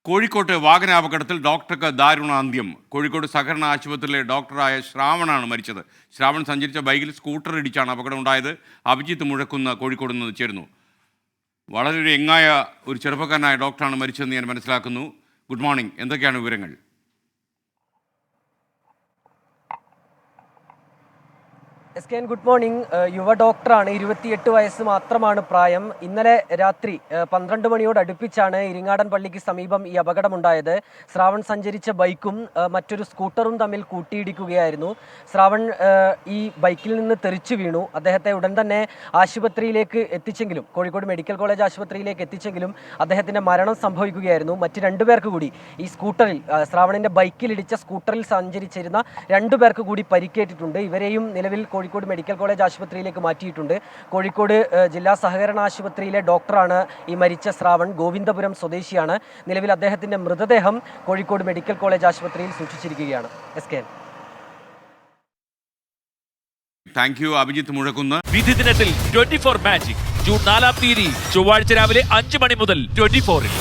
കോഴിക്കോട്ട് വാഹനാപകടത്തിൽ ഡോക്ടർക്ക് ദാരുണാന്ത്യം. കോഴിക്കോട് സഹകരണ ആശുപത്രിയിലെ ഡോക്ടറായ ശ്രാവണാണ് മരിച്ചത്. ശ്രാവൺ സഞ്ചരിച്ച ബൈക്കിൽ സ്കൂട്ടർ ഇടിച്ചാണ് അപകടം ഉണ്ടായത്. അഭിജിത്ത് മുഴക്കുന്ന് കോഴിക്കോട് നിന്ന് ചേരുന്നു. വളരെ ഒരു യങ്ങായ ഒരു ചെറുപ്പക്കാരനായ ഡോക്ടറാണ് മരിച്ചതെന്ന് ഞാൻ മനസ്സിലാക്കുന്നു. ഗുഡ് മോർണിംഗ്, എന്തൊക്കെയാണ് വിവരങ്ങൾ? Good morning. യുവ ഡോക്ടറാണ്, 28 വയസ്സ് മാത്രമാണ് പ്രായം. ഇന്നലെ രാത്രി 12 മണിയോട് അടുപ്പിച്ചാണ് ഇരിങ്ങാടൻ പള്ളിക്ക് സമീപം ഈ അപകടമുണ്ടായത്. ശ്രാവൺ സഞ്ചരിച്ച ബൈക്കും മറ്റൊരു സ്കൂട്ടറും തമ്മിൽ കൂട്ടിയിടിക്കുകയായിരുന്നു. ശ്രാവൺ ഈ ബൈക്കിൽ നിന്ന് തെറിച്ചു വീണു. അദ്ദേഹത്തെ ഉടൻ തന്നെ ആശുപത്രിയിലേക്ക് എത്തിച്ചെങ്കിലും, കോഴിക്കോട് മെഡിക്കൽ കോളേജ് ആശുപത്രിയിലേക്ക് എത്തിച്ചെങ്കിലും അദ്ദേഹത്തിൻ്റെ മരണം സംഭവിക്കുകയായിരുന്നു. മറ്റ് 2 പേർക്ക് കൂടി ഈ സ്കൂട്ടറിൽ, ശ്രാവണിൻ്റെ ബൈക്കിലിടിച്ച സ്കൂട്ടറിൽ സഞ്ചരിച്ചിരുന്ന 2 പേർക്ക് കൂടി പരിക്കേറ്റിട്ടുണ്ട്. ഇവരെയും നിലവിൽ കോഴിക്കോട് മെഡിക്കൽ കോളേജ് ആശുപത്രിയിലേക്ക് മാറ്റിയിട്ടുണ്ട്. കോഴിക്കോട് ജില്ലാ സഹകരണ ആശുപത്രിയിലെ ഡോക്ടറാണ് ഈ മരിച്ച ശ്രാവൺ. ഗോവിന്ദപുരം സ്വദേശിയാണ്. നിലവിൽ അദ്ദേഹത്തിന്റെ മൃതദേഹം കോഴിക്കോട് മെഡിക്കൽ കോളേജ് ആശുപത്രിയിൽ സൂക്ഷിച്ചിരിക്കുകയാണ്. Thank you Abhijith Muzhakkunnu. വിധി ദിനത്തിൽ 24 മാജിക് ജൂൺ 4 ചൊവ്വാഴ്ച രാവിലെ 5 മണി മുതൽ 24-ൽ.